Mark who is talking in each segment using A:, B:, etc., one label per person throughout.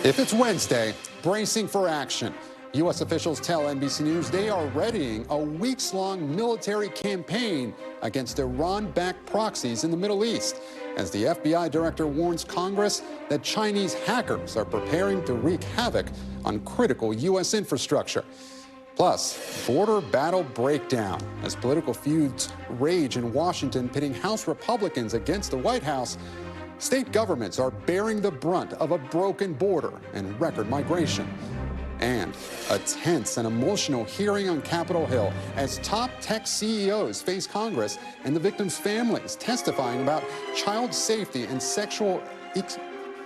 A: If it's Wednesday, bracing for action. U.S. officials tell NBC News they are readying a weeks-long military campaign against Iran-backed proxies in the Middle East, as the FBI director warns Congress that Chinese hackers are preparing to wreak havoc on critical U.S. infrastructure. Plus, border battle breakdown as political feuds rage in Washington, pitting House Republicans against the White House. State governments are bearing the brunt of a broken border and record migration. And a tense and emotional hearing on Capitol Hill as top tech CEOs face Congress and the victims' families testifying about child safety and sexual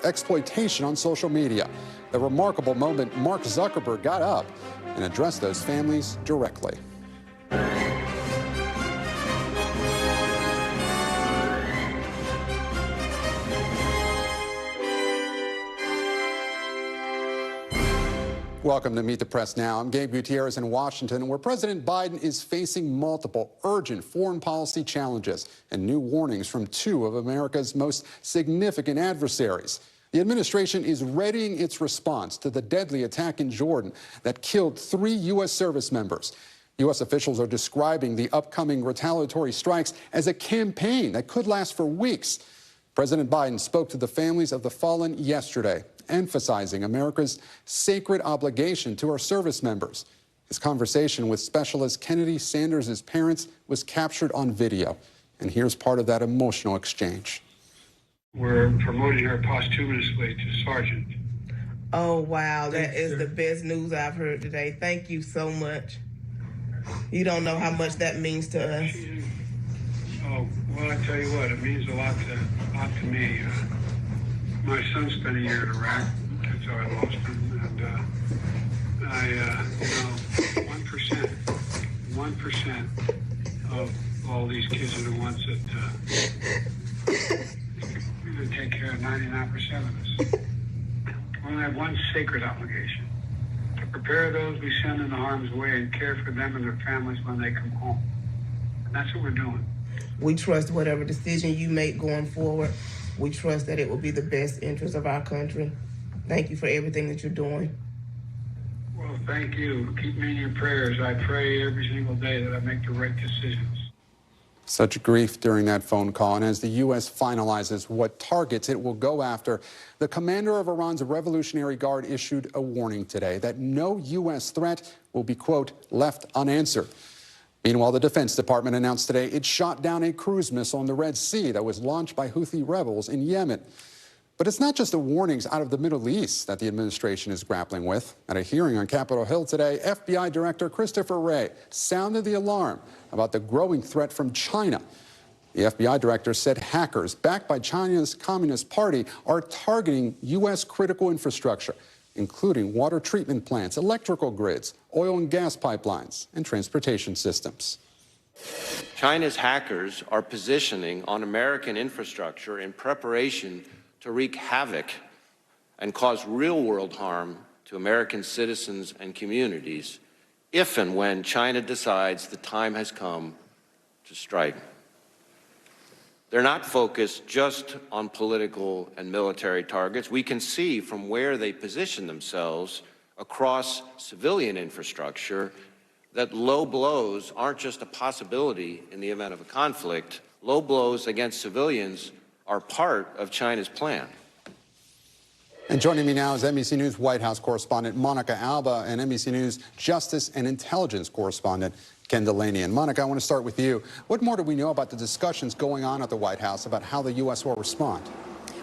A: exploitation on social media. The remarkable moment Mark Zuckerberg got up and addressed those families directly. Welcome to Meet the Press Now. I'm Gabe Gutierrez in Washington, where President Biden is facing multiple urgent foreign policy challenges and new warnings from two of America's most significant adversaries. The administration is readying its response to the deadly attack in Jordan that killed 3 U.S. service members. U.S. officials are describing the upcoming retaliatory strikes as a campaign that could last for weeks. President Biden spoke to the families of the fallen yesterday, emphasizing America's sacred obligation to our service members. His conversation with Specialist Kennedy Sanders' parents was captured on video. And here's part of that emotional exchange.
B: We're promoting her posthumously to sergeant.
C: Oh, wow. That is the best news I've heard today. Thank you so much. You don't know how much that means to us.
B: Oh, well, I tell you what, it means a lot to me. My son spent a year in Iraq, so I lost him, and I, 1% of all these kids are the ones that we're going to take care of 99% of us. We only have one sacred obligation: to prepare those we send into harm's way and care for them and their families when they come home. And that's what we're doing.
C: We trust whatever decision you make going forward. We trust that it will be the best interest of our country. Thank you for everything that you're doing.
B: Well, thank you. Keep me in your prayers. I pray every single day that I make the right decisions.
A: Such grief during that phone call. And as the U.S. finalizes what targets it will go after, the commander of Iran's Revolutionary Guard issued a warning today that no U.S. threat will be, quote, left unanswered. Meanwhile, the Defense Department announced today it shot down a cruise missile in the Red Sea that was launched by Houthi rebels in Yemen. But it's not just the warnings out of the Middle East that the administration is grappling with. At a hearing on Capitol Hill today, FBI Director Christopher Wray sounded the alarm about the growing threat from China. The FBI director said hackers backed by China's Communist Party are targeting U.S. critical infrastructure, including water treatment plants, electrical grids, oil and gas pipelines, and transportation systems.
D: China's hackers are positioning on American infrastructure in preparation to wreak havoc and cause real-world harm to American citizens and communities if and when China decides the time has come to strike. They're not focused just on political and military targets. We can see from where they position themselves across civilian infrastructure that low blows aren't just a possibility in the event of a conflict. Low blows against civilians are part of China's plan.
A: And joining me now is NBC News White House correspondent Monica Alba and NBC News Justice and Intelligence correspondent Ken Delaney. And Monica, I want to start with you. What more do we know about the discussions going on at the White House about how the U.S. will respond?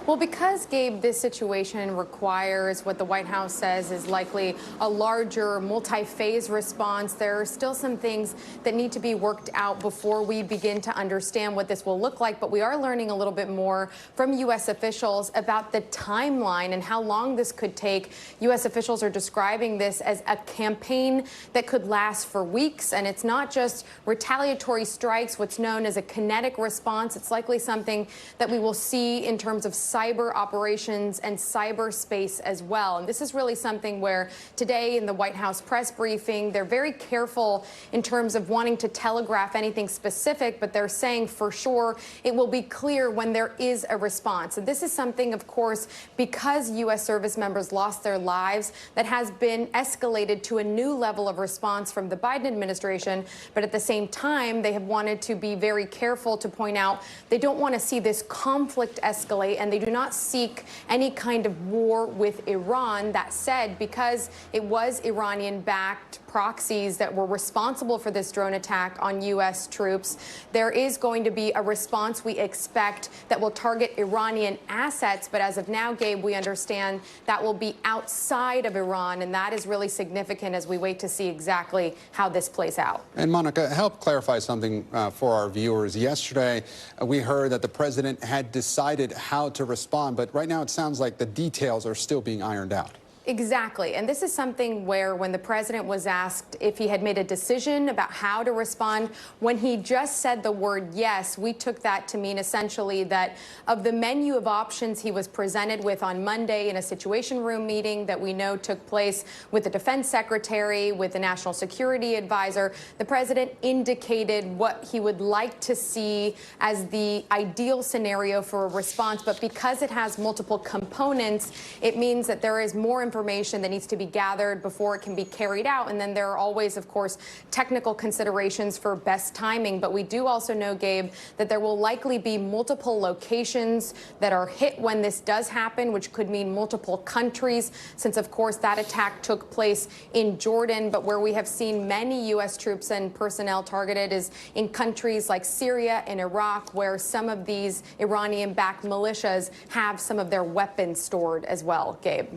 E: Well, because, Gabe, this situation requires what the White House says is likely a larger multi-phase response, there are still some things that need to be worked out before we begin to understand what this will look like. But we are learning a little bit more from U.S. officials about the timeline and how long this could take. U.S. officials are describing this as a campaign that could last for weeks. And it's not just retaliatory strikes, what's known as a kinetic response. It's likely something that we will see in terms of cyber operations and cyberspace as well. And this is really something where today in the White House press briefing, they're very careful in terms of wanting to telegraph anything specific, but they're saying for sure it will be clear when there is a response. And this is something, of course, because U.S. service members lost their lives, that has been escalated to a new level of response from the Biden administration. But at the same time, they have wanted to be very careful to point out they don't want to see this conflict escalate, and they do not seek any kind of war with Iran. That said, because it was Iranian-backed proxies that were responsible for this drone attack on U.S. troops, there is going to be a response we expect that will target Iranian assets. But as of now, Gabe, we understand that will be outside of Iran, and that is really significant as we wait to see exactly how this plays out.
A: And Monica, help clarify something for our viewers. Yesterday, we heard that the president had decided how to respond, but right now it sounds like the details are still being ironed out.
E: Exactly. And this is something where when the president was asked if he had made a decision about how to respond, when he just said the word yes, we took that to mean essentially that of the menu of options he was presented with on Monday in a Situation Room meeting that we know took place with the defense secretary, with the national security advisor, the president indicated what he would like to see as the ideal scenario for a response. But because it has multiple components, it means that there is more information that needs to be gathered before it can be carried out. And then there are always, of course, technical considerations for best timing. But we do also know, Gabe, that there will likely be multiple locations that are hit when this does happen, which could mean multiple countries, since, of course, that attack took place in Jordan. But where we have seen many U.S. troops and personnel targeted is in countries like Syria and Iraq, where some of these Iranian-backed militias have some of their weapons stored as well, Gabe.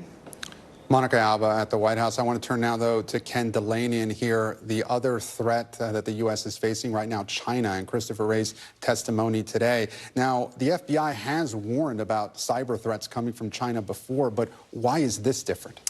A: Monica Alba at the White House. I want to turn now, though, to Ken Delaney and hear the other threat that the U.S. is facing right now, China, and Christopher Wray's testimony today. Now, the FBI has warned about cyber threats coming from China before, but why is this different?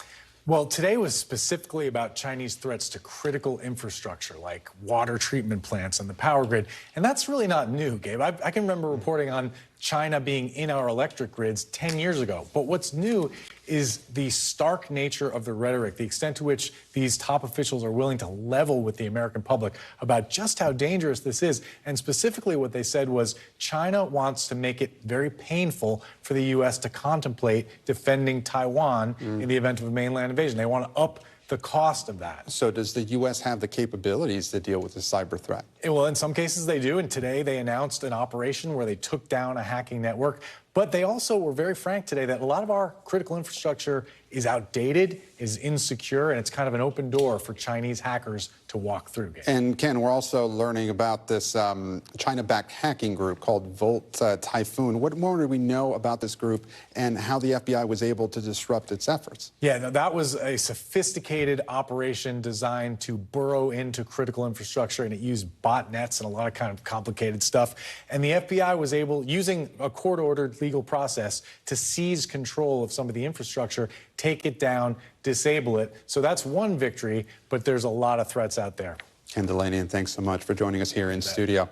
F: Well, today was specifically about Chinese threats to critical infrastructure like water treatment plants and the power grid. And that's really not new, Gabe. I can remember reporting on China being in our electric grids 10 years ago. But what's new is the stark nature of the rhetoric, the extent to which these top officials are willing to level with the American public about just how dangerous this is. And specifically what they said was China wants to make it very painful for the U.S. to contemplate defending Taiwan in the event of a mainland invasion. They want to up the cost of that.
A: So does the U.S. have the capabilities to deal with the cyber threat?
F: Well, in some cases they do, and today they announced an operation where they took down a hacking network. But they also were very frank today that a lot of our critical infrastructure is outdated, is insecure, and it's kind of an open door for Chinese hackers to walk through.
A: And Ken, we're also learning about this China-backed hacking group called Volt Typhoon. What more do we know about this group and how the FBI was able to disrupt its efforts?
F: Yeah, that was a sophisticated operation designed to burrow into critical infrastructure, and it used botnets and a lot of kind of complicated stuff. And the FBI was able, using a court-ordered legal process, to seize control of some of the infrastructure, take it down, disable it. So that's one victory, but there's a lot of threats out there.
A: Ken Delaney, and thanks so much for joining us here in studio.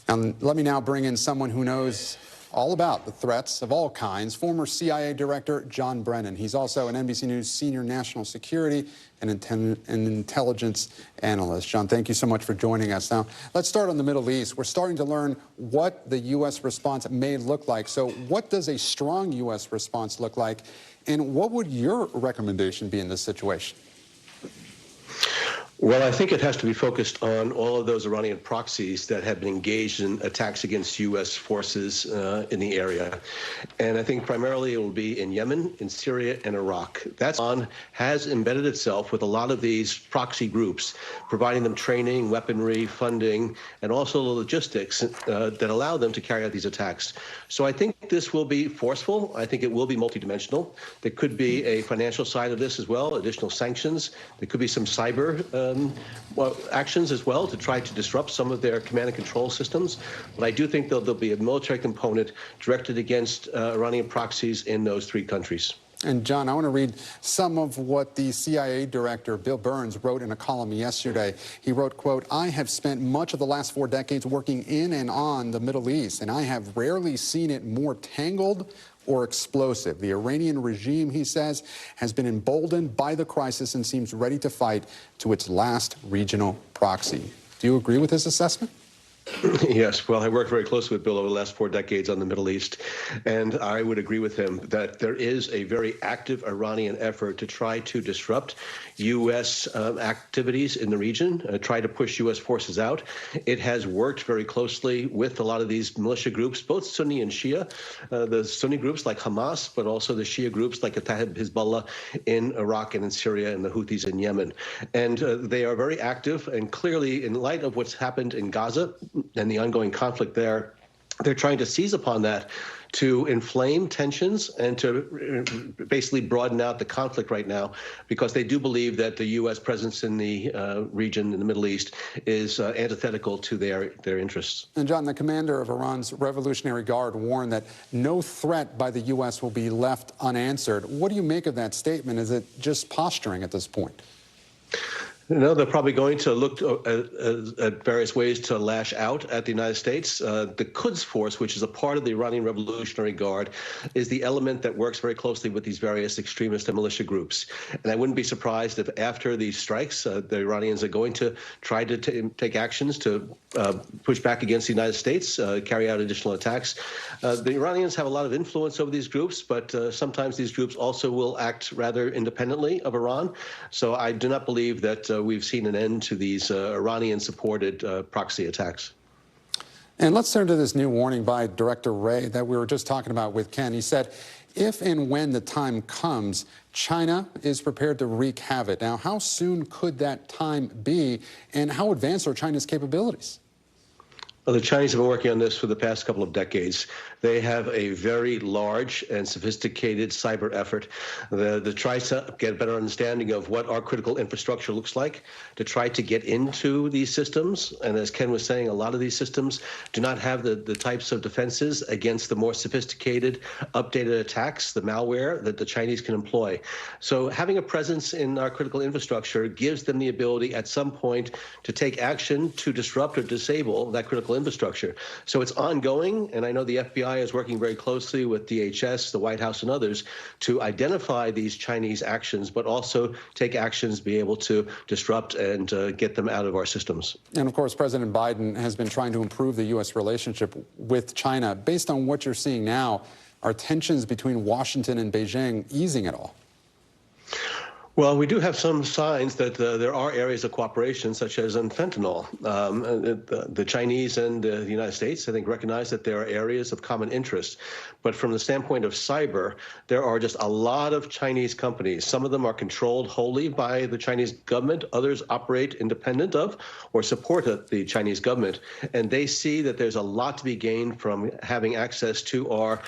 A: Let me now bring in someone who knows all about the threats of all kinds, former CIA Director John Brennan. He's also an NBC News Senior National Security and Intelligence Analyst. John, thank you so much for joining us. Now, let's start on the Middle East. We're starting to learn what the U.S. response may look like. So what does a strong U.S. response look like, and what would your recommendation be in this situation?
G: Well, I think it has to be focused on all of those Iranian proxies that have been engaged in attacks against U.S. forces in the area. And I think primarily it will be in Yemen, in Syria, and Iraq. That's has embedded itself with a lot of these proxy groups, providing them training, weaponry, funding, and also the logistics that allow them to carry out these attacks. So I think this will be forceful. I think it will be multidimensional. There could be a financial side of this as well, additional sanctions. There could be some cyber actions as well to try to disrupt some of their command and control systems. But I do think there'll be a military component directed against Iranian proxies in those three countries.
A: And John, I want to read some of what the CIA director, Bill Burns, wrote in a column yesterday. He wrote, quote, "I have spent much of the last 4 decades working in and on the Middle East, and I have rarely seen it more tangled or explosive. The Iranian regime, he says, has been emboldened by the crisis and seems ready to fight to its last regional proxy. Do you agree with this assessment?
G: Yes, well, I worked very closely with Bill over the last 4 decades on the Middle East, and I would agree with him that there is a very active Iranian effort to try to disrupt U.S. activities in the region, try to push U.S. forces out. It has worked very closely with a lot of these militia groups, both Sunni and Shia, the Sunni groups like Hamas, but also the Shia groups like Hezbollah in Iraq and in Syria and the Houthis in Yemen. And they are very active, and clearly, in light of what's happened in Gaza and the ongoing conflict there, they're trying to seize upon that to inflame tensions and to basically broaden out the conflict right now, because they do believe that the U.S. presence in the region, in the Middle East, is antithetical to their interests.
A: And John, the commander of Iran's Revolutionary Guard warned that no threat by the U.S. will be left unanswered. What do you make of that statement? Is it just posturing at this point?
G: No, they're probably going to look at various ways to lash out at the United States. The Quds Force, which is a part of the Iranian Revolutionary Guard, is the element that works very closely with these various extremist and militia groups. And I wouldn't be surprised if after these strikes, the Iranians are going to try to take actions to push back against the United States, carry out additional attacks. The Iranians have a lot of influence over these groups, but sometimes these groups also will act rather independently of Iran. So I do not believe that we've seen an end to these Iranian-supported proxy attacks.
A: And let's turn to this new warning by Director Wray that we were just talking about with Ken. He said, if and when the time comes, China is prepared to wreak havoc. Now, how soon could that time be, and how advanced are China's capabilities?
G: Well, the Chinese have been working on this for the past couple of decades. They have a very large and sophisticated cyber effort to try to get a better understanding of what our critical infrastructure looks like, to try to get into these systems. And as Ken was saying, a lot of these systems do not have the types of defenses against the more sophisticated, updated attacks, the malware that the Chinese can employ. So having a presence in our critical infrastructure gives them the ability at some point to take action to disrupt or disable that critical infrastructure. So it's ongoing, and I know the FBI is working very closely with DHS, the White House, and others to identify these Chinese actions, but also take actions, be able to disrupt and get them out of our systems.
A: And of course, President Biden has been trying to improve the U.S. relationship with China. Based on what you're seeing now, are tensions between Washington and Beijing easing at all?
G: Well, we do have some signs that there are areas of cooperation, such as in fentanyl. The Chinese and the United States, I think, recognize that there are areas of common interest. But from the standpoint of cyber, there are just a lot of Chinese companies. Some of them are controlled wholly by the Chinese government. Others operate independent of or support the Chinese government. And they see that there's a lot to be gained from having access to our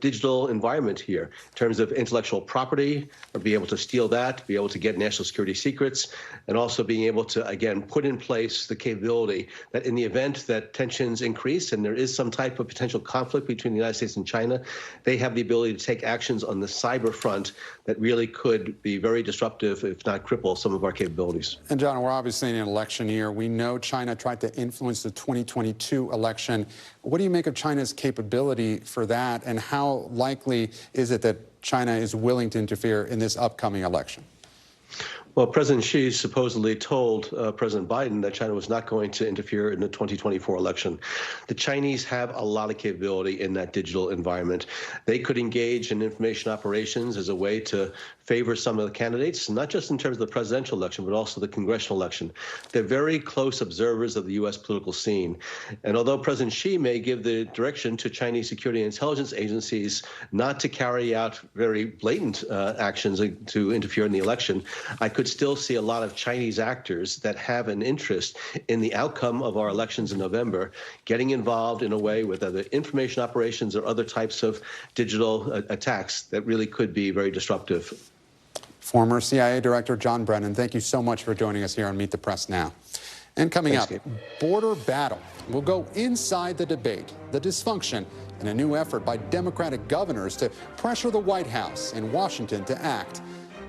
G: digital environment here in terms of intellectual property, or be able to steal that, be able to get national security secrets, and also being able to, again, put in place the capability that in the event that tensions increase and there is some type of potential conflict between the United States and China, they have the ability to take actions on the cyber front that really could be very disruptive, if not cripple, some of our capabilities.
A: And John, we're obviously in an election year. We know China tried to influence the 2022 election. What do you make of China's capability for that, and how likely is it that China is willing to interfere in this upcoming election?
G: Well, President Xi supposedly told President Biden that China was not going to interfere in the 2024 election. The Chinese have a lot of capability in that digital environment. They could engage in information operations as a way to favor some of the candidates, not just in terms of the presidential election, but also the congressional election. They're very close observers of the U.S. political scene. And although President Xi may give the direction to Chinese security and intelligence agencies not to carry out very blatant actions to interfere in the election, I could still see a lot of Chinese actors that have an interest in the outcome of our elections in November getting involved in a way with other information operations or other types of digital attacks that really could be very disruptive.
A: Former CIA Director John Brennan, thank you so much for joining us here on Meet the Press Now. And coming up, border battle. We'll go inside the debate, the dysfunction, and a new effort by Democratic governors to pressure the White House and Washington to act.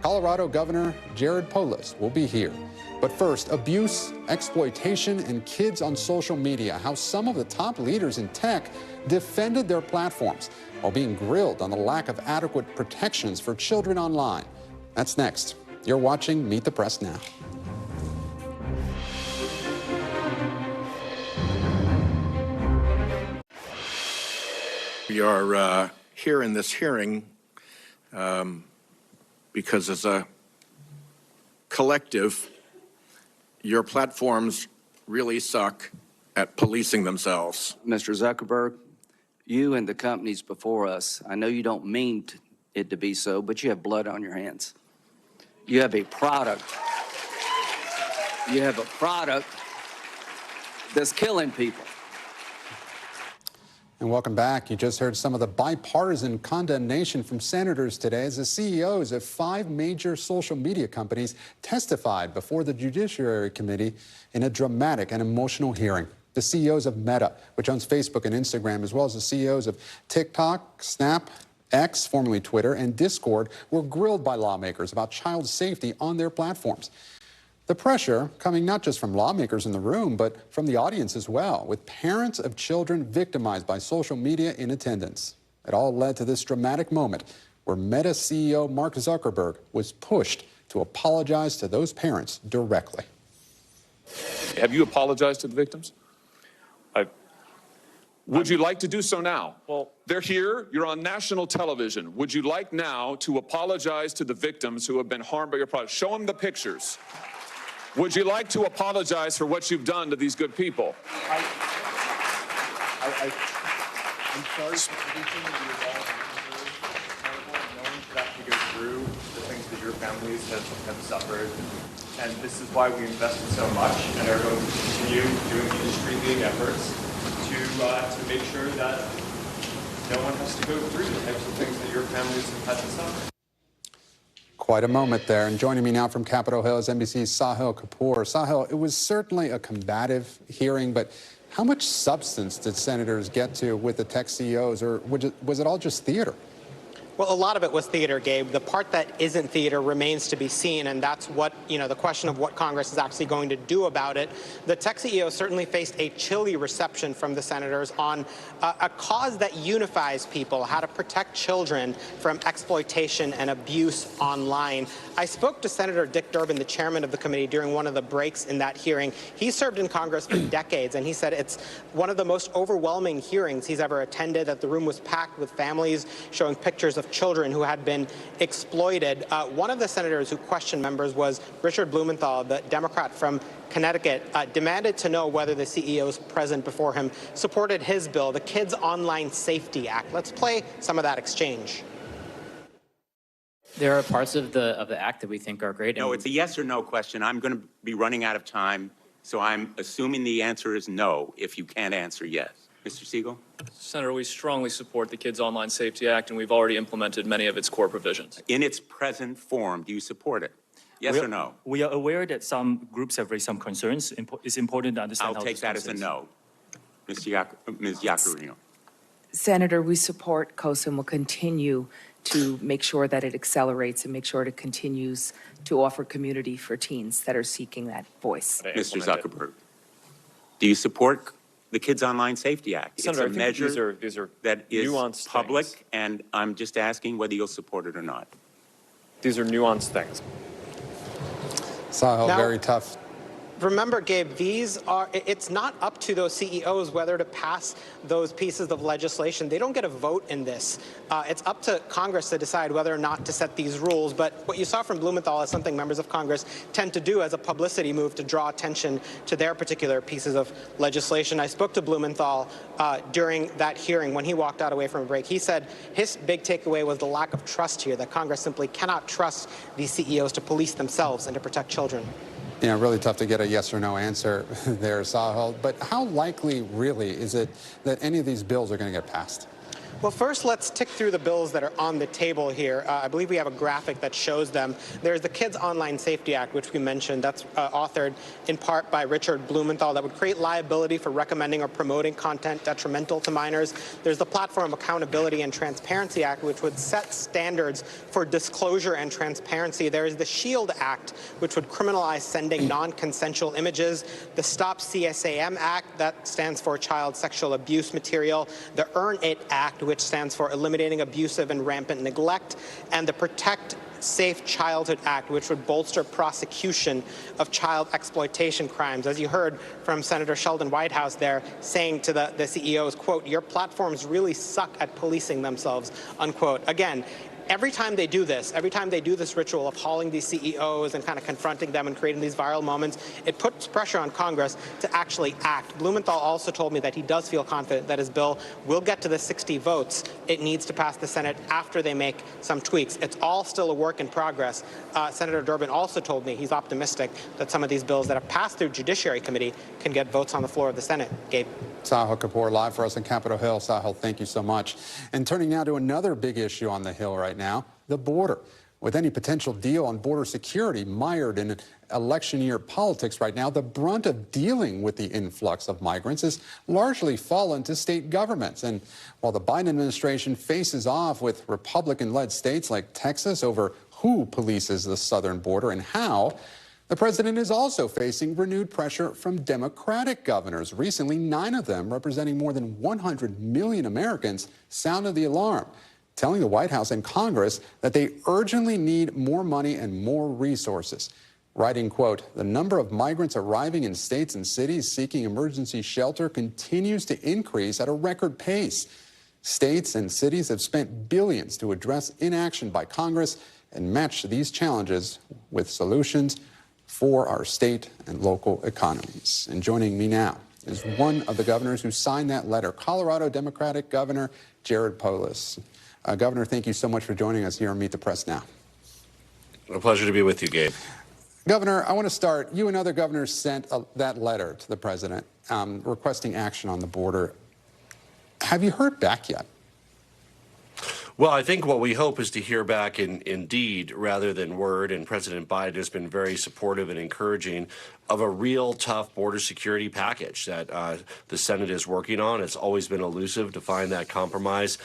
A: Colorado Governor Jared Polis will be here. But first, abuse, exploitation, and kids on social media. How some of the top leaders in tech defended their platforms while being grilled on the lack of adequate protections for children online. That's next. You're watching Meet the Press Now.
H: We are here in this hearing because as a collective, your platforms really suck at policing themselves.
I: Mr. Zuckerberg, you and the companies before us, I know you don't mean it to be so, but you have blood on your hands. You have a product. You have a product that's killing people.
A: And welcome back. You just heard some of the bipartisan condemnation from senators today as the CEOs of 5 major social media companies testified before the Judiciary Committee in a dramatic and emotional hearing. The CEOs of Meta, which owns Facebook and Instagram, as well as the CEOs of TikTok, Snap, X, formerly Twitter, and Discord, were grilled by lawmakers about child safety on their platforms. The pressure coming not just from lawmakers in the room, but from the audience as well, with parents of children victimized by social media in attendance. It all led to this dramatic moment where Meta CEO Mark Zuckerberg was pushed to apologize to those parents directly.
J: Have you apologized to the victims? Would you like to do so now? Well, they're here. You're on national television. Would you like now to apologize to the victims who have been harmed by your product? Show them the pictures. Would you like to apologize for what you've done to these good people?
K: I'm sorry for everything that you've all been through. No one should have to go through the things that your families have suffered. And this is why we invested so much and are going to continue doing industry-leading efforts to make sure that no one has to go through the types of things that your families have had to suffer.
A: Quite a moment there. And joining me now from Capitol Hill is NBC's Sahil Kapoor. Sahil, it was certainly a combative hearing, but how much substance did senators get to with the tech CEOs, or was it all just theater?
L: Well, a lot of it was theater, Gabe. The part that isn't theater remains to be seen, and that's what, the question of what Congress is actually going to do about it. The tech CEO certainly faced a chilly reception from the senators on a cause that unifies people, how to protect children from exploitation and abuse online. I spoke to Senator Dick Durbin, the chairman of the committee, during one of the breaks in that hearing. He served in Congress for decades, and he said it's one of the most overwhelming hearings he's ever attended, that the room was packed with families showing pictures of children who had been exploited. One of the senators who questioned members was Richard Blumenthal, the Democrat from Connecticut, demanded to know whether the CEOs present before him supported his bill, the Kids Online Safety Act. Let's play some of that exchange.
M: There are parts of the act that we think are great.
N: No, it's a yes or no question. I'm going to be running out of time, so I'm assuming the answer is no if you can't answer yes. Mr. Siegel?
O: Senator, we strongly support the Kids Online Safety Act, and we've already implemented many of its core provisions.
N: In its present form, do you support it? Yes or no?
P: We are aware that some groups have raised some concerns. It's important to understand
N: I'll take that as a no. Ms. Yaccarino.
Q: Senator, we support COSA and will continue to make sure that it accelerates and make sure it continues to offer community for teens that are seeking that voice.
N: Mr. Zuckerberg, do you support the Kids Online Safety Act?
O: Senator,
N: it's a measure
O: these are
N: that is
O: nuanced
N: public,
O: things.
N: and I'm just asking whether you'll support it or not.
O: These are nuanced things.
A: Sahil, very tough.
L: Remember, Gabe, it's not up to those CEOs whether to pass those pieces of legislation. They don't get a vote in this. It's up to Congress to decide whether or not to set these rules. But what you saw from Blumenthal is something members of Congress tend to do as a publicity move to draw attention to their particular pieces of legislation. I spoke to Blumenthal during that hearing when he walked out away from a break. He said his big takeaway was the lack of trust here, that Congress simply cannot trust these CEOs to police themselves and to protect children.
A: Yeah, really tough to get a yes or no answer there, Sahil. But how likely, really, is it that any of these bills are going to get passed?
L: Well, first, let's tick through the bills that are on the table here. I believe we have a graphic that shows them. There's the Kids Online Safety Act, which we mentioned. That's authored in part by Richard Blumenthal, that would create liability for recommending or promoting content detrimental to minors. There's the Platform Accountability and Transparency Act, which would set standards for disclosure and transparency. There is the SHIELD Act, which would criminalize sending non-consensual images. The Stop CSAM Act, that stands for Child Sexual Abuse Material. The Earn It Act, which stands for Eliminating Abusive and Rampant Neglect. And the Protect Safe Childhood Act, which would bolster prosecution of child exploitation crimes. As you heard from Senator Sheldon Whitehouse there, saying to the CEOs, quote, "Your platforms really suck at policing themselves," unquote. Again, every time they do this ritual of hauling these CEOs and kind of confronting them and creating these viral moments, it puts pressure on Congress to actually act. Blumenthal also told me that he does feel confident that his bill will get to the 60 votes it needs to pass the Senate after they make some tweaks. It's all still a work in progress. Senator Durbin also told me he's optimistic that some of these bills that have passed through Judiciary Committee can get votes on the floor of the Senate. Gabe.
A: Sahil Kapoor live for us on Capitol Hill. Sahil, thank you so much. And turning now to another big issue on the Hill right now, the border. With any potential deal on border security mired in election year politics right now, the brunt of dealing with the influx of migrants has largely fallen to state governments. And while the Biden administration faces off with Republican-led states like Texas over who polices the southern border and how, the president is also facing renewed pressure from Democratic governors. Recently, 9 of them, representing more than 100 million Americans, sounded the alarm, telling the White House and Congress that they urgently need more money and more resources. Writing, quote, "The number of migrants arriving in states and cities seeking emergency shelter continues to increase at a record pace. States and cities have spent billions to address inaction by Congress and match these challenges with solutions for our state and local economies." And joining me now is one of the governors who signed that letter, Colorado Democratic Governor Jared Polis. Governor, thank you so much for joining us here on Meet the Press Now.
R: A pleasure to be with you, Gabe.
A: Governor, I want to start. You and other governors sent that letter to the president requesting action on the border. Have you heard back yet?
R: Well, I think what we hope is to hear back in deed rather than word, and President Biden has been very supportive and encouraging of a real tough border security package that the Senate is working on. It's always been elusive to find that compromise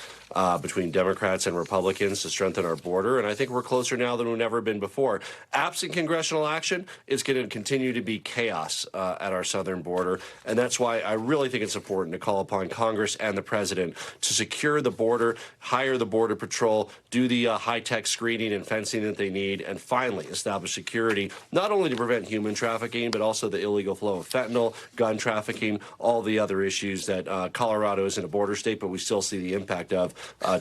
R: between Democrats and Republicans to strengthen our border, and I think we're closer now than we've ever been before. Absent congressional action, it's going to continue to be chaos at our southern border, and that's why I really think it's important to call upon Congress and the president to secure the border, hire the Border Patrol, do the high-tech screening and fencing that they need, and finally establish security, not only to prevent human trafficking, but also the illegal flow of fentanyl, gun trafficking, all the other issues that Colorado isn't a border state, but we still see the impact of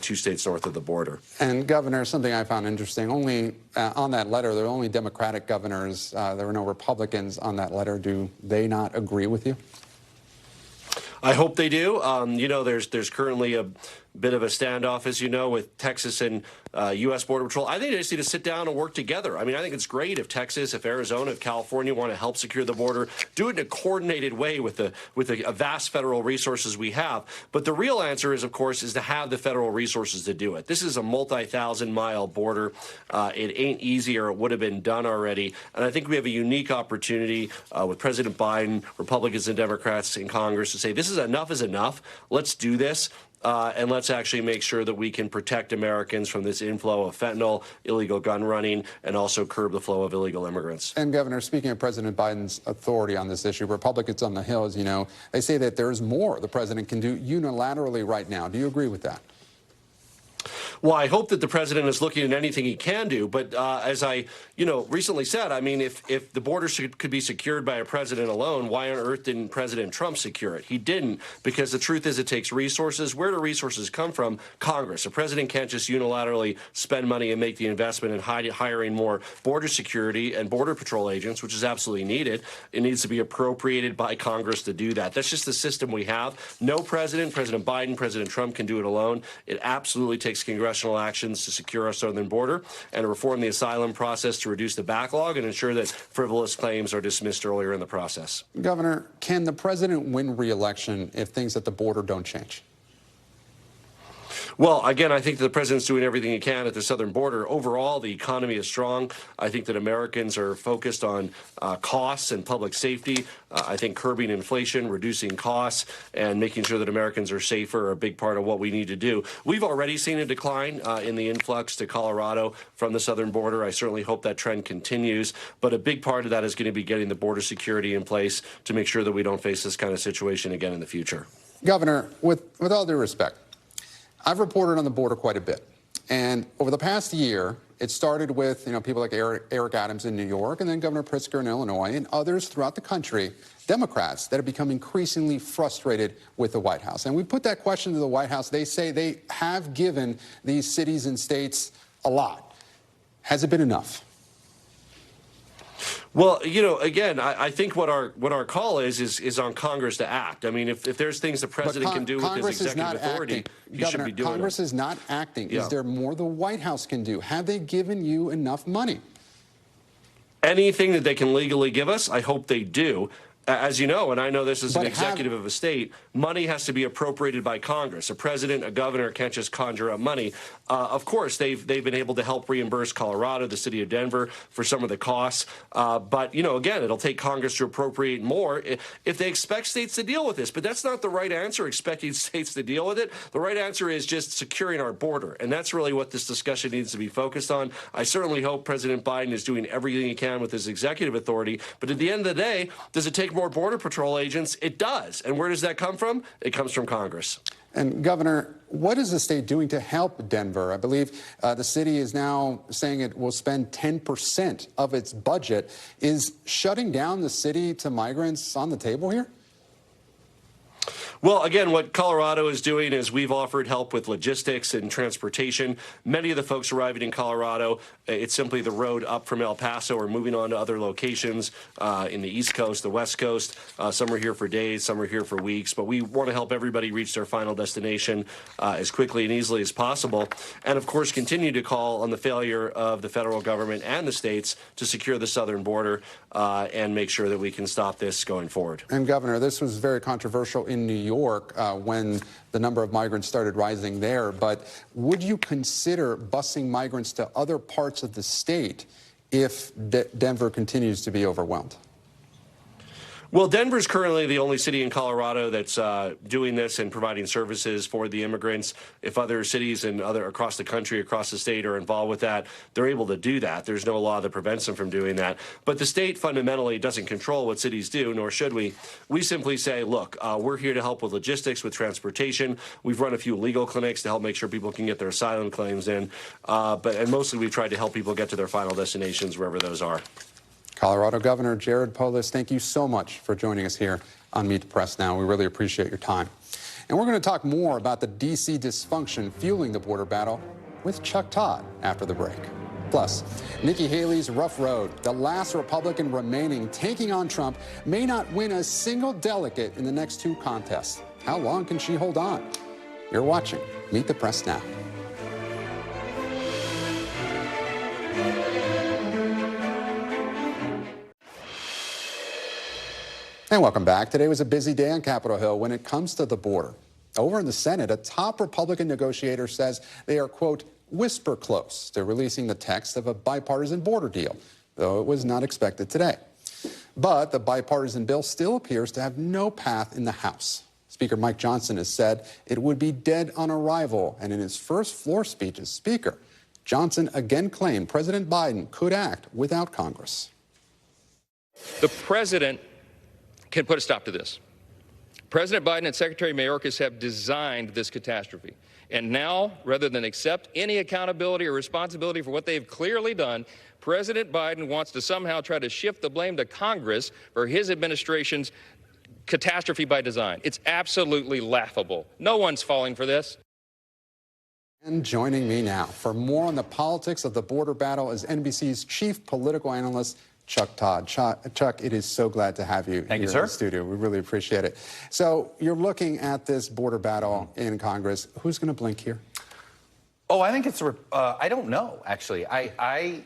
R: 2 states north of the border.
A: And, Governor, something I found interesting, only on that letter, there were only Democratic governors. There were no Republicans on that letter. Do they not agree with you?
R: I hope they do. You know, there's currently a bit of a standoff, as you know, with Texas and U.S. Border Patrol. I think they just need to sit down and work together. I mean, I think it's great if Texas, if Arizona, if California want to help secure the border, do it in a coordinated way with the vast federal resources we have. But the real answer is, of course, is to have the federal resources to do it. This is a multi-thousand-mile border. It ain't easy, or it would have been done already. And I think we have a unique opportunity with President Biden, Republicans and Democrats in Congress to say, this is enough is enough. Let's do this. And let's actually make sure that we can protect Americans from this inflow of fentanyl, illegal gun running, and also curb the flow of illegal immigrants.
A: And, Governor, speaking of President Biden's authority on this issue, Republicans on the Hill, as you know, they say that there's more the president can do unilaterally right now. Do you agree with that?
R: Well, I hope that the president is looking at anything he can do. But as I, recently said, I mean, if the border could be secured by a president alone, why on earth didn't President Trump secure it? He didn't, because the truth is it takes resources. Where do resources come from? Congress. A president can't just unilaterally spend money and make the investment in hiring more border security and Border Patrol agents, which is absolutely needed. It needs to be appropriated by Congress to do that. That's just the system we have. No president, President Biden, President Trump can do it alone. It absolutely takes congressional actions to secure our southern border and to reform the asylum process to reduce the backlog and ensure that frivolous claims are dismissed earlier in the process.
A: Governor, can the president win re-election if things at the border don't change?
R: Well, again, I think that the president's doing everything he can at the southern border. Overall, the economy is strong. I think that Americans are focused on costs and public safety. I think curbing inflation, reducing costs, and making sure that Americans are safer are a big part of what we need to do. We've already seen a decline in the influx to Colorado from the southern border. I certainly hope that trend continues. But a big part of that is going to be getting the border security in place to make sure that we don't face this kind of situation again in the future.
A: Governor, with all due respect, I've reported on the border quite a bit. And over the past year, it started with, people like Eric Adams in New York, and then Governor Pritzker in Illinois, and others throughout the country, Democrats that have become increasingly frustrated with the White House. And we put that question to the White House. They say they have given these cities and states a lot. Has it been enough?
R: Well, again, I think what our call is on Congress to act. I mean, if there's things the president can do with his executive authority, he should be doing it.
A: Congress is not acting.
R: Yeah.
A: Is there more the White House can do? Have they given you enough money?
R: Anything that they can legally give us, I hope they do. As you know, and I know this as an executive of a state, money has to be appropriated by Congress. A president, a governor can't just conjure up money. Of course, they've been able to help reimburse Colorado, the city of Denver, for some of the costs. But, again, it'll take Congress to appropriate more if they expect states to deal with this. But that's not the right answer, expecting states to deal with it. The right answer is just securing our border. And that's really what this discussion needs to be focused on. I certainly hope President Biden is doing everything he can with his executive authority. But at the end of the day, does it take more Border Patrol agents? It does. And where does that come from? It comes from Congress.
A: And Governor, what is the state doing to help Denver? I believe the city is now saying it will spend 10% of its budget. Is shutting down the city to migrants on the table here?
R: Well, again, what Colorado is doing is we've offered help with logistics and transportation. Many of the folks arriving in Colorado, it's simply the road up from El Paso or moving on to other locations in the East Coast, the West Coast. Some are here for days, some are here for weeks. But we want to help everybody reach their final destination as quickly and easily as possible. And, of course, continue to call on the failure of the federal government and the states to secure the southern border and make sure that we can stop this going forward.
A: And, Governor, this was very controversial in New York when the number of migrants started rising there. But would you consider busing migrants to other parts of the state if Denver continues to be overwhelmed?
R: Well, Denver's currently the only city in Colorado that's doing this and providing services for the immigrants. If other cities and across the country, across the state are involved with that, they're able to do that. There's no law that prevents them from doing that. But the state fundamentally doesn't control what cities do, nor should we. We simply say, look, we're here to help with logistics, with transportation. We've run a few legal clinics to help make sure people can get their asylum claims in. And mostly we've tried to help people get to their final destinations, wherever those are.
A: Colorado Governor Jared Polis, thank you so much for joining us here on Meet the Press Now. We really appreciate your time. And we're going to talk more about the D.C. dysfunction fueling the border battle with Chuck Todd after the break. Plus, Nikki Haley's rough road, the last Republican remaining taking on Trump, may not win a single delegate in the next two contests. How long can she hold on? You're watching Meet the Press Now. And welcome back. Today was a busy day on Capitol Hill when it comes to the border. Over in the Senate, a top Republican negotiator says they are, quote, whisper close to releasing the text of a bipartisan border deal, though it was not expected today. But the bipartisan bill still appears to have no path in the House. Speaker Mike Johnson has said it would be dead on arrival, and in his first floor speech as Speaker, Johnson again claimed President Biden could act without Congress.
S: The president can put a stop to this. President Biden and Secretary Mayorkas have designed this catastrophe. And now, rather than accept any accountability or responsibility for what they've clearly done, President Biden wants to somehow try to shift the blame to Congress for his administration's catastrophe by design. It's absolutely laughable. No one's falling for this.
A: And joining me now for more on the politics of the border battle is NBC's chief political analyst, Chuck Todd. Chuck, it is so glad to have you here in the studio. We really appreciate it. So you're looking at this border battle in Congress. Who's going to blink here?
T: Oh, I think it's I don't know, actually. I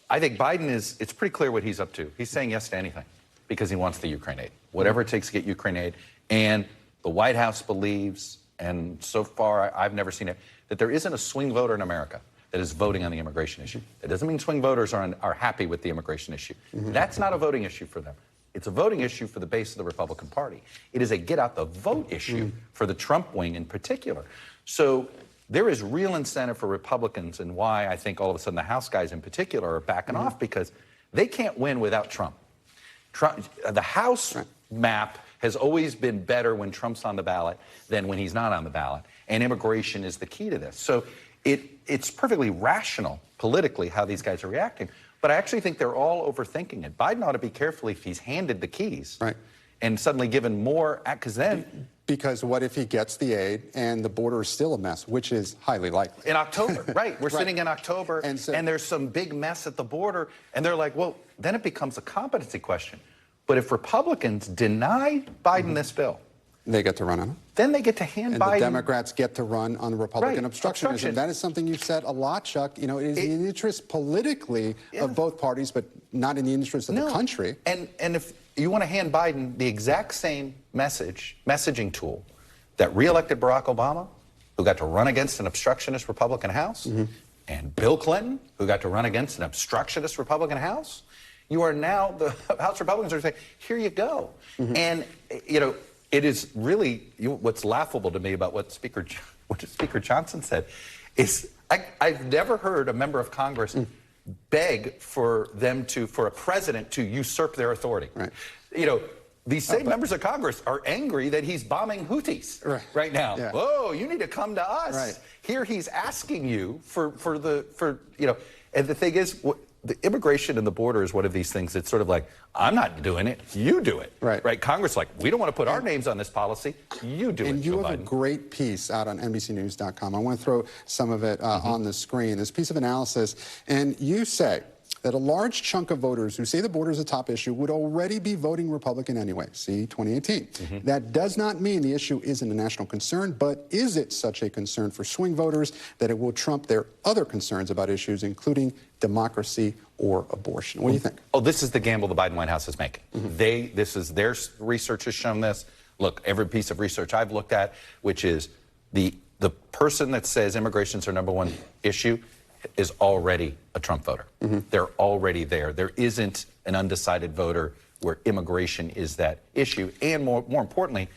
T: think Biden it's pretty clear what he's up to. He's saying yes to anything because he wants the Ukraine aid, whatever it takes to get Ukraine aid. And the White House believes, and so far I've never seen it, that there isn't a swing voter in America that is voting on the immigration issue. It doesn't mean swing voters are happy with the immigration issue. That's not a voting issue for them. It's a voting issue for the base of the Republican Party. It is a get-out-the-vote issue for the Trump wing in particular. So there is real incentive for Republicans, and why I think all of a sudden the House guys in particular are backing off, because they can't win without Trump. The House map has always been better when Trump's on the ballot than when he's not on the ballot, and immigration is the key to this. So it's perfectly rational politically how these guys are reacting, but I actually think they're all overthinking it. Biden ought to be careful if he's handed the keys and suddenly given more, because then...
A: Because what if he gets the aid and the border is still a mess, which is highly likely?
T: In October, right. We're sitting in October, and there's some big mess at the border, and they're like, well, then it becomes a competency question. But if Republicans deny Biden this bill...
A: They get to run on it.
T: Then they get to hand Biden...
A: And the Democrats get to run on the Republican obstructionism. That is something you've said a lot, Chuck. You know, it is in the interest politically of both parties, but not in the interest of the country.
T: And if you want to hand Biden the exact same messaging tool that reelected Barack Obama, who got to run against an obstructionist Republican House, and Bill Clinton, who got to run against an obstructionist Republican House, you are now, the House Republicans are saying, here you go. And, you know, it is really, what's laughable to me about what Speaker Johnson said is, I've never heard a member of Congress beg for a president to usurp their authority. You know, these same members of Congress are angry that he's bombing Houthis right now. Whoa, you need to come to us. Here he's asking you for you know, and the thing is, the immigration and the border is one of these things that's sort of like, I'm not doing it, you do it. Right? Congress, like, we don't want to put our names on this policy, you do it,
A: And you have a great piece out on NBCNews.com. I want to throw some of it on the screen. This piece of analysis, and you say that a large chunk of voters who say the border is a top issue would already be voting Republican anyway. See 2018. That does not mean the issue isn't a national concern, but is it such a concern for swing voters that it will trump their other concerns about issues, including democracy or abortion? What do you think?
T: Oh, this is the gamble the Biden White House is making. Their research has shown this. Look, every piece of research I've looked at, which is the person that says immigration's their #1 issue, is already a Trump voter. They're already there. There isn't an undecided voter where immigration is that issue. And more importantly,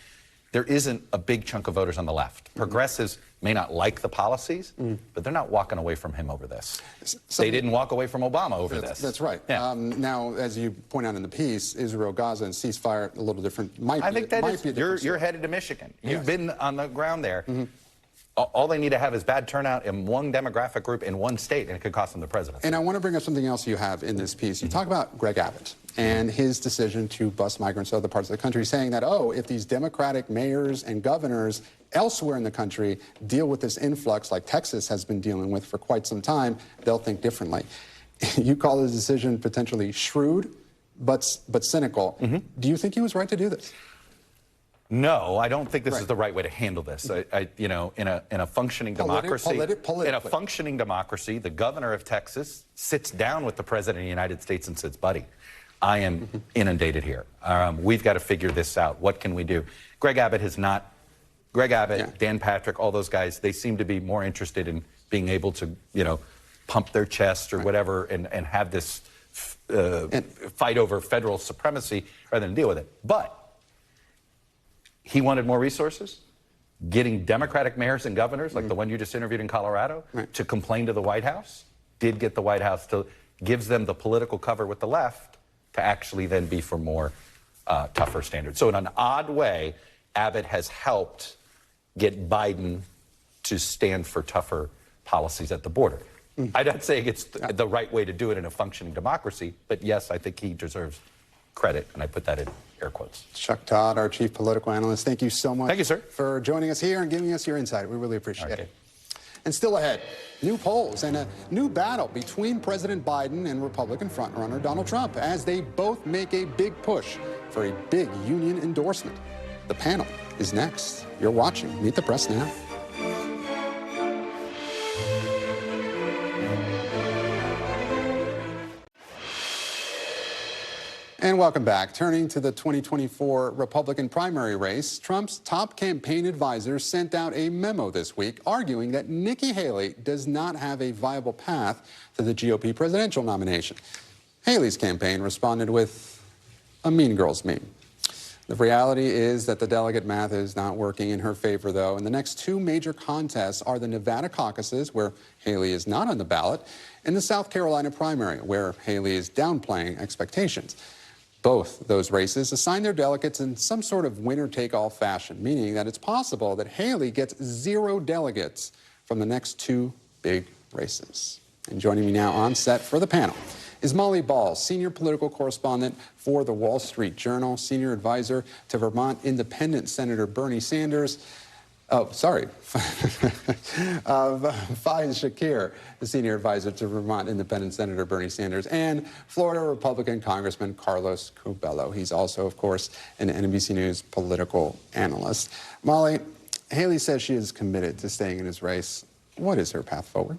T: there isn't a big chunk of voters on the left. Progressives may not like the policies, but they're not walking away from him over this. They didn't walk away from Obama over this.
A: That's right. Now, as you point out in the piece, Israel, Gaza, and ceasefire, a little different.
T: I think you're headed to Michigan. You've been on the ground there. All they need to have is bad turnout in one demographic group in one state, and it could cost them the presidency.
A: And I want to bring up something else you have in this piece. You talk about Greg Abbott and his decision to bus migrants to other parts of the country, saying that, oh, if these Democratic mayors and governors elsewhere in the country deal with this influx like Texas has been dealing with for quite some time, they'll think differently. You call his decision potentially shrewd, but cynical. Do you think he was right to do this?
T: No, I don't think this is the right way to handle this. You know, in a functioning democracy, in a functioning democracy, the governor of Texas sits down with the president of the United States and says, "Buddy, I am inundated here. We've got to figure this out. What can we do?" Greg Abbott has not. Greg Abbott, Dan Patrick, all those guys, they seem to be more interested in being able to, you know, pump their chest or whatever, and have this fight over federal supremacy rather than deal with it. But he wanted more resources. Getting Democratic mayors and governors, like the one you just interviewed in Colorado, to complain to the White House, did get the White House to, gives them the political cover with the left to actually then be for more tougher standards. So in an odd way, Abbott has helped get Biden to stand for tougher policies at the border. I'm not saying it's the right way to do it in a functioning democracy, but yes, I think he deserves credit, and I put that in air quotes.
A: Chuck Todd, our chief political analyst, thank you so much.
T: Thank you, sir,
A: for joining us here and giving us your insight. We really appreciate it. And still ahead, new polls and a new battle between President Biden and Republican frontrunner Donald Trump as they both make a big push for a big union endorsement. The panel is next. You're watching Meet the Press Now. And welcome back. Turning to the 2024 Republican primary race, Trump's top campaign advisor sent out a memo this week arguing that Nikki Haley does not have a viable path to the GOP presidential nomination. Haley's campaign responded with a Mean Girls meme. The reality is that the delegate math is not working in her favor, though, and the next two major contests are the Nevada caucuses, where Haley is not on the ballot, and the South Carolina primary, where Haley is downplaying expectations. Both those races assign their delegates in some sort of winner-take-all fashion, meaning that it's possible that Haley gets 0 delegates from the next two big races. And joining me now on set for the panel is Molly Ball, senior political correspondent for the Wall Street Journal, senior advisor to Vermont Independent Senator Bernie Sanders. Faiz Shakir, the senior advisor to Vermont Independent Senator Bernie Sanders, and Florida Republican Congressman Carlos Curbelo. He's also, of course, an NBC News political analyst. Molly, Haley says she is committed to staying in his race. What is her path forward?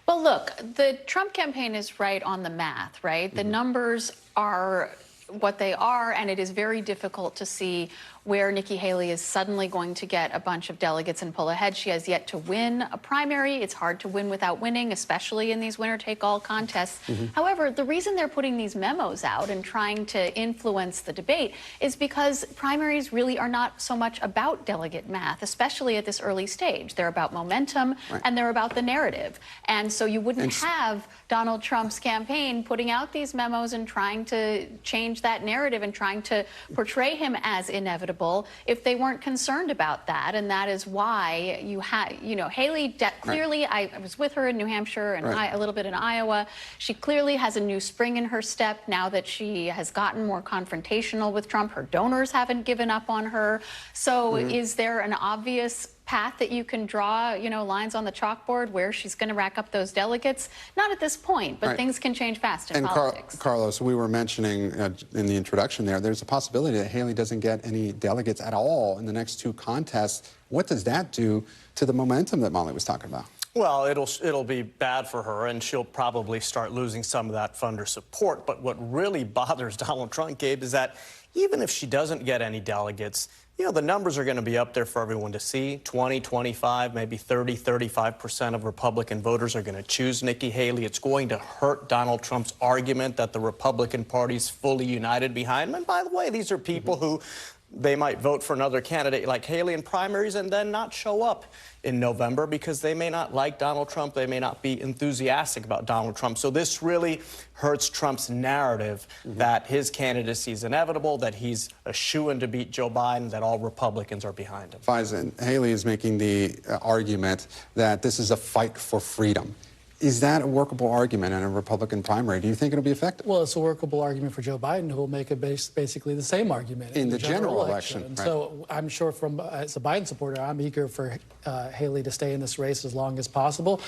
U: Well, look, the Trump campaign is right on the math, right? The numbers are what they are, and it is very difficult to see where Nikki Haley is suddenly going to get a bunch of delegates and pull ahead. She has yet to win a primary. It's hard to win without winning, especially in these winner-take-all contests. However, the reason they're putting these memos out and trying to influence the debate is because primaries really are not so much about delegate math, especially at this early stage. They're about momentum, and they're about the narrative. And so you wouldn't have Donald Trump's campaign putting out these memos and trying to change that narrative and trying to portray him as inevitable if they weren't concerned about that. And that is why you had, Haley clearly, I was with her in New Hampshire and a little bit in Iowa. She clearly has a new spring in her step now that she has gotten more confrontational with Trump. Her donors haven't given up on her. So is there an obvious path that you can draw, lines on the chalkboard where she's going to rack up those delegates? Not at this point, but things can change fast in politics.
A: Carlos, we were mentioning in the introduction there's a possibility that Haley doesn't get any delegates at all in the next two contests. What does that do to the momentum that Molly was talking about?
V: Well, it'll be bad for her, and she'll probably start losing some of that funder support. But what really bothers Donald Trump, Gabe, is that even if she doesn't get any delegates, the numbers are going to be up there for everyone to see. 20, 25, maybe 30, 35% of Republican voters are going to choose Nikki Haley. It's going to hurt Donald Trump's argument that the Republican Party is fully united behind him. And by the way, these are people who they might vote for another candidate like Haley in primaries and then not show up in November because they may not like Donald Trump. They may not be enthusiastic about Donald Trump. So this really hurts Trump's narrative that his candidacy is inevitable, that he's a shoo-in to beat Joe Biden, that all Republicans are behind him.
A: Faiz, Haley is making the argument that this is a fight for freedom. Is that a workable argument in a Republican primary? Do you think it'll be effective?
W: Well, it's a workable argument for Joe Biden, who will make basically the same argument
A: in the general election.
W: And so I'm sure as a Biden supporter, I'm eager for Haley to stay in this race as long as possible.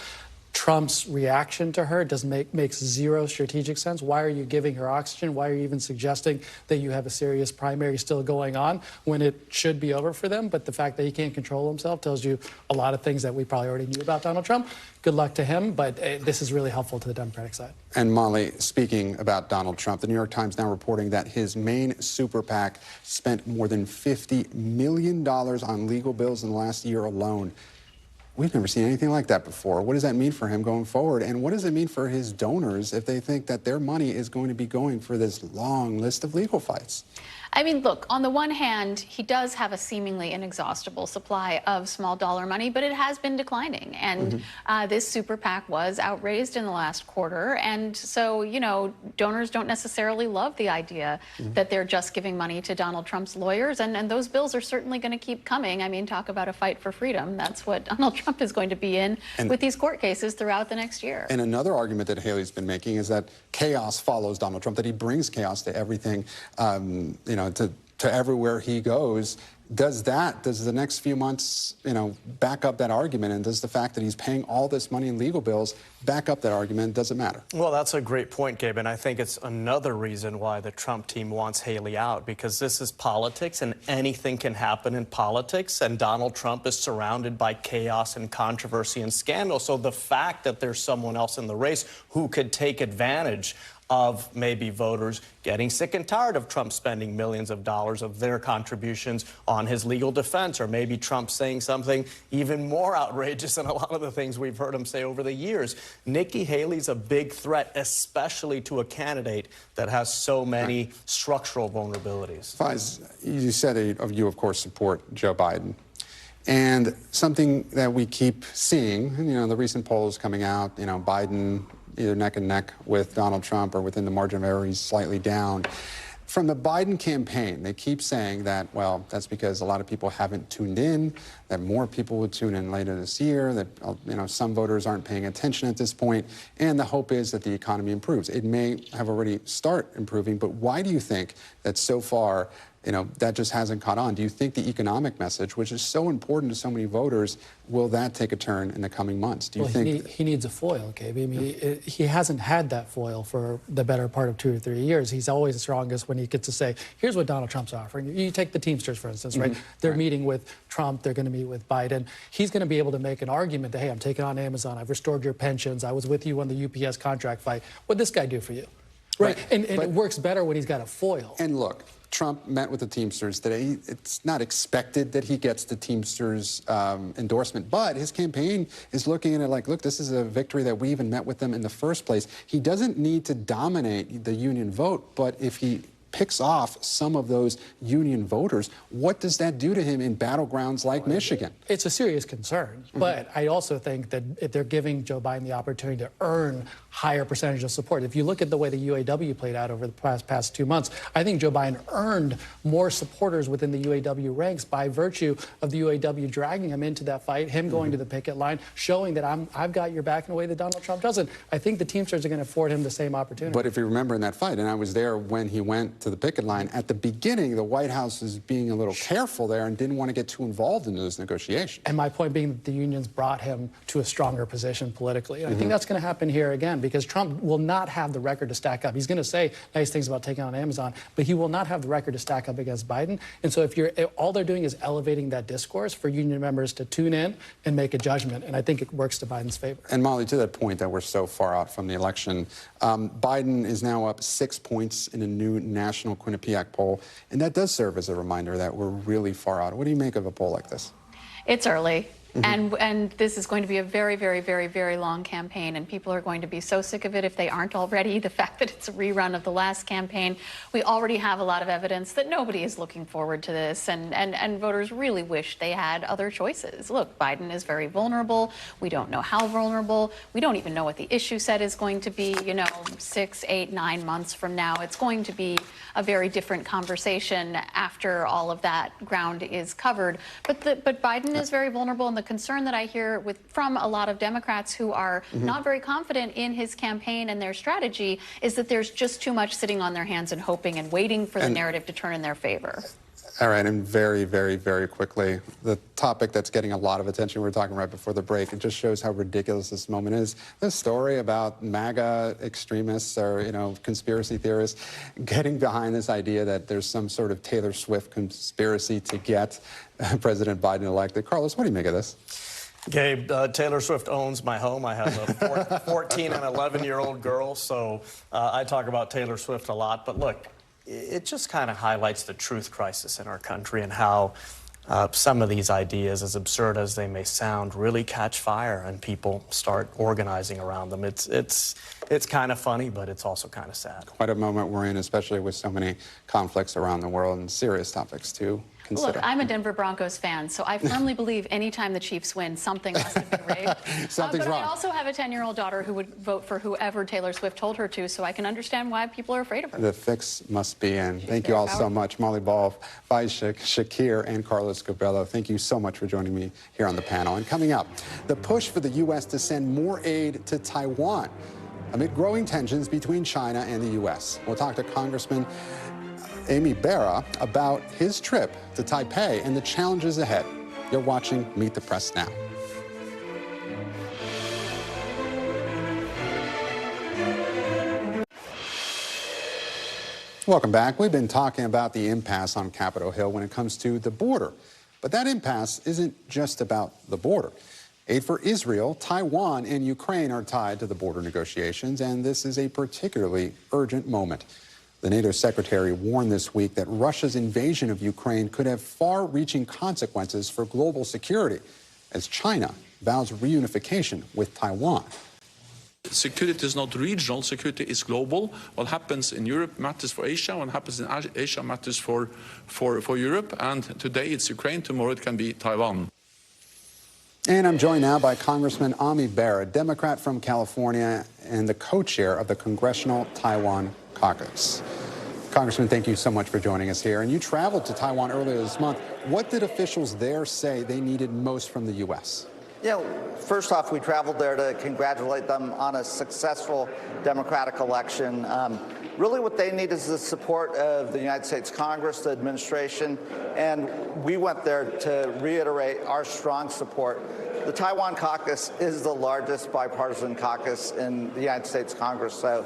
W: Trump's reaction to her makes zero strategic sense. Why are you giving her oxygen? Why are you even suggesting that you have a serious primary still going on when it should be over for them? But the fact that he can't control himself tells you a lot of things that we probably already knew about Donald Trump. Good luck to him, but this is really helpful to the Democratic side.
A: And Molly, speaking about Donald Trump, the New York Times now reporting that his main super PAC spent more than $50 million on legal bills in the last year alone. We've never seen anything like that before. What does that mean for him going forward? And what does it mean for his donors if they think that their money is going to be going for this long list of legal fights?
U: I mean, look, on the one hand, he does have a seemingly inexhaustible supply of small dollar money, but it has been declining. And this super PAC was outraised in the last quarter. And so, donors don't necessarily love the idea that they're just giving money to Donald Trump's lawyers. And those bills are certainly going to keep coming. I mean, talk about a fight for freedom. That's what Donald Trump is going to be in with these court cases throughout the next year.
A: And another argument that Haley's been making is that chaos follows Donald Trump, that he brings chaos to everything, to everywhere he goes. Does the next few months, back up that argument? And does the fact that he's paying all this money in legal bills back up that argument? Does it matter?
V: Well, that's a great point, Gabe, and I think it's another reason why the Trump team wants Haley out, because this is politics and anything can happen in politics, and Donald Trump is surrounded by chaos and controversy and scandal. So the fact that there's someone else in the race who could take advantage of maybe voters getting sick and tired of Trump spending millions of dollars of their contributions on his legal defense, or maybe Trump saying something even more outrageous than a lot of the things we've heard him say over the years. Nikki Haley's a big threat, especially to a candidate that has so many structural vulnerabilities.
A: Faiz, you said you, of course, support Joe Biden. And something that we keep seeing, you know, the recent polls coming out, you know, Biden either neck and neck with Donald Trump or within the margin of error, he's slightly down. From the Biden campaign, they keep saying that, well, that's because a lot of people haven't tuned in, that more people would tune in later this year, that, you know, some voters aren't paying attention at this point, and the hope is that the economy improves. It may have already start improving, but why do you think that so far, you know, that just hasn't caught on? Do you think the economic message, which is so important to so many voters, will that take a turn in the coming months? Do you think
W: he needs a foil, Gabe? I mean, he hasn't had that foil for the better part of 2 or 3 years. He's always the strongest when he gets to say, here's what Donald Trump's offering. You take the Teamsters, for instance, right? They're meeting with Trump. They're going to meet with Biden. He's going to be able to make an argument that, hey, I'm taking on Amazon. I've restored your pensions. I was with you on the UPS contract fight. What'd this guy do for you? Right. And it works better when he's got a foil.
A: And look, Trump met with the Teamsters today. It's not expected that he gets the Teamsters endorsement, but his campaign is looking at it like, look, this is a victory that we even met with them in the first place. He doesn't need to dominate the union vote, but if he picks off some of those union voters, what does that do to him in battlegrounds like Michigan?
W: It's a serious concern, but I also think that if they're giving Joe Biden the opportunity to earn higher percentage of support. If you look at the way the UAW played out over the past 2 months, I think Joe Biden earned more supporters within the UAW ranks by virtue of the UAW dragging him into that fight, him going to the picket line, showing that I've got your back in a way that Donald Trump doesn't. I think the Teamsters are going to afford him the same opportunity.
A: But if you remember in that fight, and I was there when he went to the picket line, at the beginning, the White House was being a little careful there and didn't want to get too involved in those negotiations.
W: And my point being that the unions brought him to a stronger position politically. And I think that's going to happen here again, because Trump will not have the record to stack up. He's going to say nice things about taking on Amazon, but he will not have the record to stack up against Biden. And so if all they're doing is elevating that discourse for union members to tune in and make a judgment, and I think it works to Biden's favor.
A: And Molly, to that point that we're so far out from the election, Biden is now up 6 points in a new national Quinnipiac poll, and that does serve as a reminder that we're really far out. What do you make of a poll like this?
U: It's early. And this is going to be a very, very, very, very long campaign, and people are going to be so sick of it if they aren't already. The fact that it's a rerun of the last campaign, we already have a lot of evidence that nobody is looking forward to this, and voters really wish they had other choices. Look, Biden is very vulnerable. We don't know how vulnerable. We don't even know what the issue set is going to be, 6, 8, 9 months from now. It's going to be a very different conversation after all of that ground is covered. But Biden is very vulnerable, and the concern that I hear from a lot of Democrats who are not very confident in his campaign and their strategy is that there's just too much sitting on their hands and hoping and waiting for the narrative to turn in their favor.
A: All right, and very, very, very quickly, the topic that's getting a lot of attention, we were talking right before the break, it just shows how ridiculous this moment is. This story about MAGA extremists or, conspiracy theorists getting behind this idea that there's some sort of Taylor Swift conspiracy to get President Biden elected. Carlos, what do you make of this?
V: Gabe, Taylor Swift owns my home. I have a 14 and 11-year-old girl, so I talk about Taylor Swift a lot. But look, it just kind of highlights the truth crisis in our country and how some of these ideas, as absurd as they may sound, really catch fire and people start organizing around them. It's kind of funny, but it's also kind of sad.
A: Quite a moment we're in, especially with so many conflicts around the world and serious topics too.
U: Look, I'm a Denver Broncos fan, so I firmly believe anytime the Chiefs win, something must have been rigged.
A: Something's wrong.
U: I also have a 10-year-old daughter who would vote for whoever Taylor Swift told her to, so I can understand why people are afraid of her.
A: The fix must be in. Thank you all so much. Molly Ball, Faiz Shakir, and Carlos Cabello. Thank you so much for joining me here on the panel. And coming up, the push for the U.S. to send more aid to Taiwan amid growing tensions between China and the U.S. We'll talk to Congressman Amy Barra about his trip to Taipei and the challenges ahead. You're watching Meet the Press Now. Welcome back. We've been talking about the impasse on Capitol Hill when it comes to the border. But that impasse isn't just about the border. Aid for Israel, Taiwan, and Ukraine are tied to the border negotiations, and this is a particularly urgent moment. The NATO secretary warned this week that Russia's invasion of Ukraine could have far-reaching consequences for global security as China vows reunification with Taiwan.
B: Security is not regional, security is global. What happens in Europe matters for Asia, what happens in Asia matters for Europe, and today it's Ukraine, tomorrow it can be Taiwan.
A: And I'm joined now by Congressman Ami Bera, Democrat from California and the co-chair of the Congressional Taiwan Caucus. Congressman, thank you so much for joining us here. And you traveled to Taiwan earlier this month. What did officials there say they needed most from the U.S.?
C: Yeah, first off, we traveled there to congratulate them on a successful Democratic election. Really what they need is the support of the United States Congress, the administration, and we went there to reiterate our strong support. The Taiwan caucus is the largest bipartisan caucus in the United States Congress, so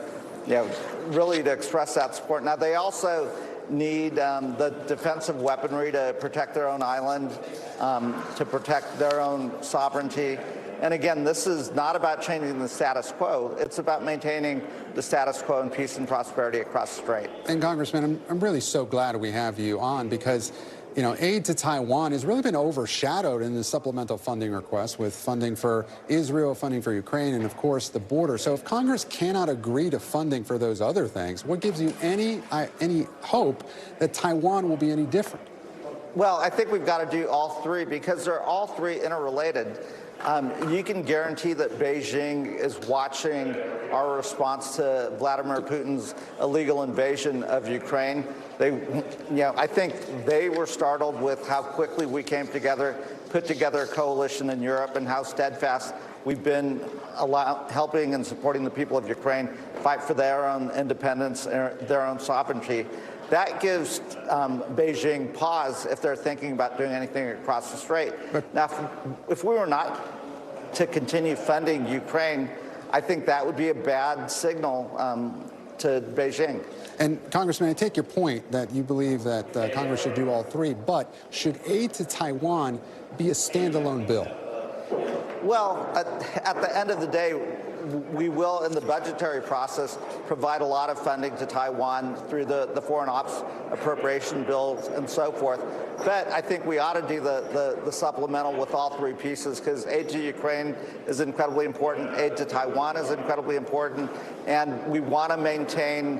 C: really to express that support. Now, they also need the defensive weaponry to protect their own island, to protect their own sovereignty. And again, this is not about changing the status quo. It's about maintaining the status quo and peace and prosperity across the strait.
A: And Congressman, I'm really so glad we have you on because, you know, aid to Taiwan has really been overshadowed in the supplemental funding request with funding for Israel, funding for Ukraine, and of course the border. So if Congress cannot agree to funding for those other things, what gives you any hope that Taiwan will be any different?
C: Well, I think we've got to do all three because they're all three interrelated. You can guarantee that Beijing is watching our response to Vladimir Putin's illegal invasion of Ukraine. I think they were startled with how quickly we came together, put together a coalition in Europe, and how steadfast we've been helping and supporting the people of Ukraine fight for their own independence, their own sovereignty. That gives Beijing pause if they're thinking about doing anything across the strait. Now, if we were not to continue funding Ukraine, I think that would be a bad signal to Beijing.
A: And Congressman, I take your point that you believe that Congress should do all three, but should aid to Taiwan be a standalone bill?
C: Well, at the end of the day, we will, in the budgetary process, provide a lot of funding to Taiwan through the foreign ops appropriation bills and so forth. But I think we ought to do the supplemental with all three pieces because aid to Ukraine is incredibly important, aid to Taiwan is incredibly important, and we want to maintain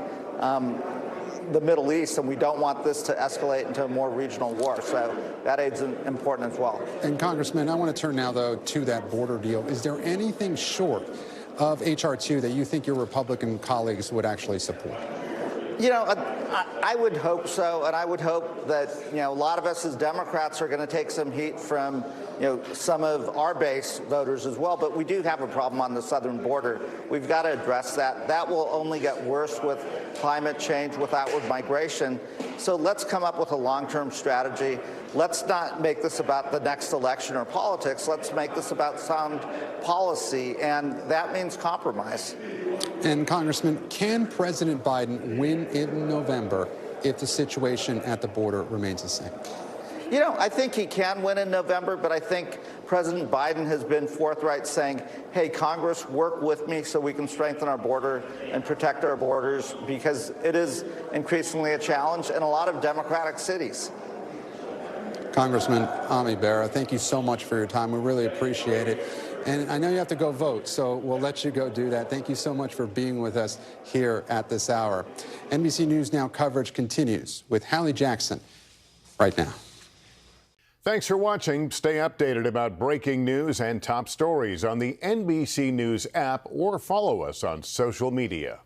C: the Middle East, and we don't want this to escalate into a more regional war. So that aid's important as well.
A: And Congressman, I want to turn now, though, to that border deal. Is there anything short of H.R. 2 that you think your Republican colleagues would actually support?
C: You know, I would hope so, and I would hope that, a lot of us as Democrats are going to take some heat from, some of our base voters as well, but we do have a problem on the southern border. We've got to address that. That will only get worse with climate change, with outward migration. So let's come up with a long-term strategy. Let's not make this about the next election or politics. Let's make this about sound policy, and that means compromise.
A: And Congressman, can President Biden win in November if the situation at the border remains the same?
C: I think he can win in November, but I think President Biden has been forthright saying, hey, Congress, work with me so we can strengthen our border and protect our borders because it is increasingly a challenge in a lot of Democratic cities.
A: Congressman Ami Bera, thank you so much for your time. We really appreciate it. And I know you have to go vote, so we'll let you go do that. Thank you so much for being with us here at this hour. NBC News Now coverage continues with Hallie Jackson right now.
D: Thanks for watching. Stay updated about breaking news and top stories on the NBC News app or follow us on social media.